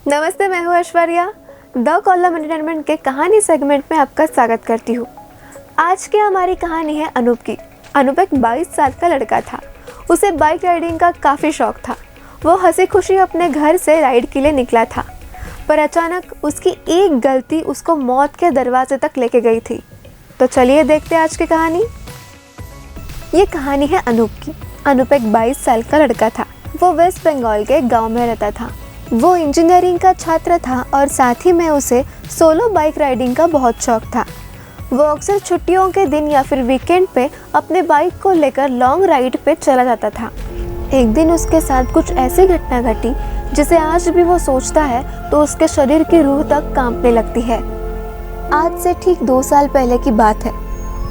नमस्ते, मैं हूँ ऐश्वर्या। द कॉलम एंटरटेनमेंट के कहानी सेगमेंट में आपका स्वागत करती हूँ। आज की हमारी कहानी है अनूप की। अनूप एक 22 साल का लड़का था। उसे बाइक राइडिंग का काफ़ी शौक था। वो हंसी खुशी अपने घर से राइड के लिए निकला था, पर अचानक उसकी एक गलती उसको मौत के दरवाजे तक लेके गई थी। तो चलिए देखते हैं आज की कहानी। ये कहानी है अनूप की। अनूप एक 22 साल का लड़का था। वो वेस्ट बंगाल के गाँव में रहता था। वो इंजीनियरिंग का छात्र था और साथ ही में उसे सोलो बाइक राइडिंग का बहुत शौक था। वो अक्सर छुट्टियों के दिन या फिर वीकेंड पे अपने बाइक को लेकर लॉन्ग राइड पे चला जाता था। एक दिन उसके साथ कुछ ऐसी घटना घटी जिसे आज भी वो सोचता है तो उसके शरीर की रूह तक कांपने लगती है। आज से ठीक 2 साल पहले की बात है।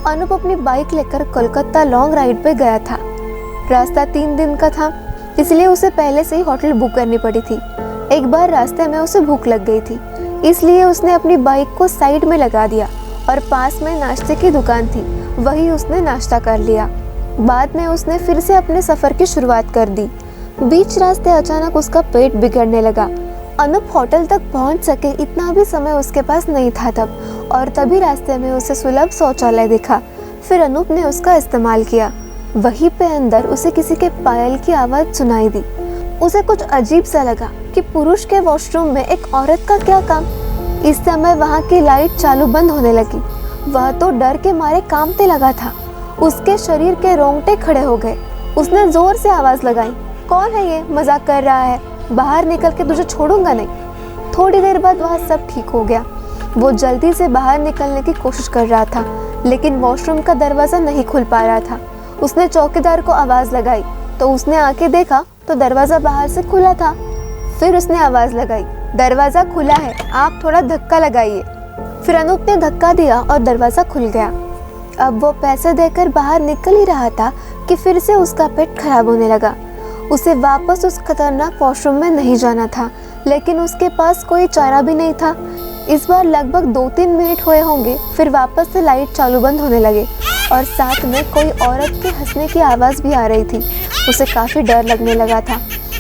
अनूप अपनी बाइक लेकर कोलकाता लॉन्ग राइड पे गया था। रास्ता 3 दिन का था, इसलिए उसे पहले से ही होटल बुक करनी पड़ी थी। एक बार रास्ते में उसे भूख लग गई थी, इसलिए उसने अपनी बाइक को साइड में लगा दिया और पास में नाश्ते की दुकान थी, वही उसने नाश्ता कर लिया। बाद में उसने फिर से अपने सफ़र की शुरुआत कर दी। बीच रास्ते अचानक उसका पेट बिगड़ने लगा। अनूप होटल तक पहुंच सके इतना भी समय उसके पास नहीं था तब, और तभी रास्ते में उसे सुलभ शौचालय दिखा। फिर अनूप ने उसका इस्तेमाल किया। वहीं पे अंदर उसे किसी के पायल की आवाज़ सुनाई दी। उसे कुछ अजीब सा लगा कि पुरुष के वॉशरूम में एक औरत का क्या काम। इस समय वहाँ की लाइट चालू बंद होने लगी। वह तो डर के मारे कांपने लगा था। उसके शरीर के रोंगटे खड़े हो गए। उसने जोर से आवाज़ लगाई, कौन है ये, मजाक कर रहा है, बाहर निकल के तुझे छोड़ूंगा नहीं। थोड़ी देर बाद वह सब ठीक हो गया। वो जल्दी से बाहर निकलने की कोशिश कर रहा था, लेकिन वॉशरूम का दरवाज़ा नहीं खुल पा रहा था। उसने चौकीदार को आवाज़ लगाई तो उसने आके देखा तो दरवाज़ा बाहर से खुला था। फिर उसने आवाज़ लगाई, दरवाज़ा खुला है, आप थोड़ा धक्का लगाइए। फिर अनूप ने धक्का दिया और दरवाज़ा खुल गया। अब वो पैसे देकर बाहर निकल ही रहा था कि फिर से उसका पेट खराब होने लगा। उसे वापस उस खतरनाक वॉशरूम में नहीं जाना था, लेकिन उसके पास कोई चारा भी नहीं था। इस बार लगभग 2-3 मिनट हुए होंगे, फिर वापस से लाइट चालू बंद होने लगे और साथ में कोई औरत के हंसने की आवाज़ भी आ रही थी। उसे काफ़ी डर लगने लगा था।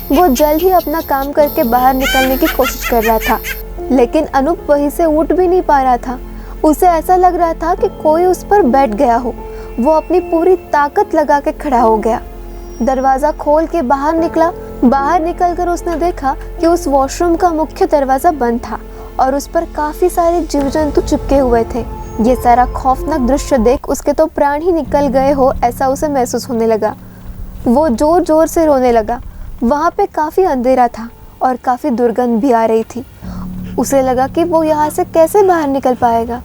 वो जल्द ही अपना काम करके बाहर निकलने की कोशिश कर रहा था, लेकिन अनूप वहीं से उठ भी नहीं पा रहा था। उसे ऐसा लग रहा था कि कोई उस पर बैठ गया हो। वो अपनी पूरी ताकत लगा के खड़ा हो गया। दरवाज़ा खोल के बाहर निकला। बाहर निकलकर उसने देखा कि उस वॉशरूम का मुख्य दरवाज़ा बंद था और उस पर काफ़ी सारे जीव जंतु चिपके हुए थे। ये सारा खौफनाक दृश्य देख उसके तो प्राण ही निकल गए हो ऐसा उसे महसूस होने लगा। वो जोर जोर से रोने लगा। वहाँ पे काफ़ी अंधेरा था और काफ़ी दुर्गंध भी आ रही थी। उसे लगा कि वो यहाँ से कैसे बाहर निकल पाएगा।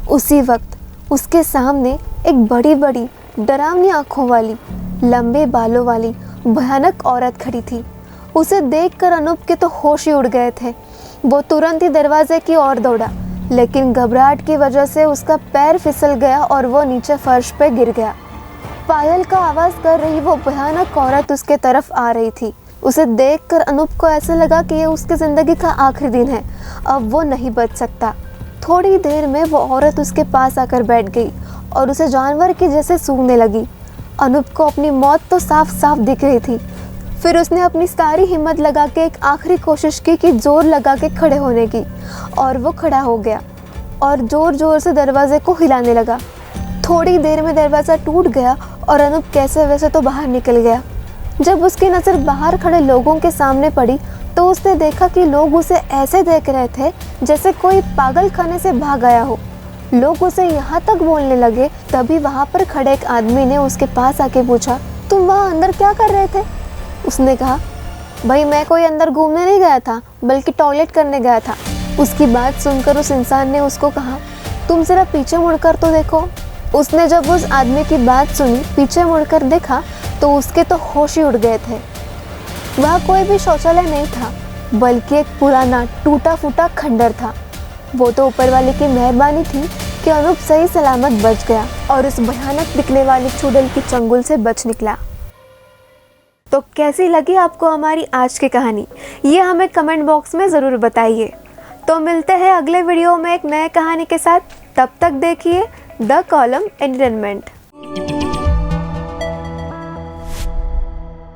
उसी वक्त उसके सामने एक बड़ी बड़ी डरावनी आँखों वाली, लंबे बालों वाली भयानक औरत खड़ी थी। उसे देखकर अनूप के तो होश ही उड़ गए थे। वो तुरंत ही दरवाजे की ओर दौड़ा, लेकिन घबराहट की वजह से उसका पैर फिसल गया और वो नीचे फर्श पे गिर गया। पायल का आवाज़ कर रही वो भयानक औरत उसके तरफ आ रही थी। उसे देखकर अनूप को ऐसा लगा कि ये उसकी ज़िंदगी का आखिरी दिन है, अब वो नहीं बच सकता। थोड़ी देर में वो औरत उसके पास आकर बैठ गई और उसे जानवर की जैसे सूंघने लगी। अनूप को अपनी मौत तो साफ साफ दिख रही थी। फिर उसने अपनी सारी हिम्मत लगा के एक आखिरी कोशिश की कि जोर लगा के खड़े होने की, और वो खड़ा हो गया और ज़ोर ज़ोर से दरवाजे को हिलाने लगा। थोड़ी देर में दरवाज़ा टूट गया और अनूप कैसे वैसे तो बाहर निकल गया। जब उसकी नज़र बाहर खड़े लोगों के सामने पड़ी तो उसने देखा कि लोग उसे ऐसे देख रहे थे जैसे कोई पागल खाने से भाग आया हो। लोग उसे यहाँ तक बोलने लगे। तभी वहाँ पर खड़े एक आदमी ने उसके पास आके पूछा, तुम वहाँ अंदर क्या कर रहे थे? उसने कहा, भाई मैं कोई अंदर घूमने नहीं गया था, बल्कि टॉयलेट करने गया था। उसकी बात सुनकर उस इंसान ने उसको कहा, तुम ज़रा पीछे मुड़कर तो देखो। उसने जब उस आदमी की बात सुनी, पीछे मुड़कर देखा तो उसके तो होश ही उड़ गए थे। वह कोई भी शौचालय नहीं था, बल्कि एक पुराना टूटा फूटा खंडर था। वो तो ऊपर वाले की मेहरबानी थी कि अनूप सही सलामत बच गया और उस भयानक दिखने वाली चुड़ैल की चंगुल से बच निकला। तो कैसी लगी आपको हमारी आज की कहानी, ये हमें कमेंट बॉक्स में ज़रूर बताइए। तो मिलते हैं अगले वीडियो में एक नए कहानी के साथ। तब तक देखिए द कॉलम एंटरटेनमेंट।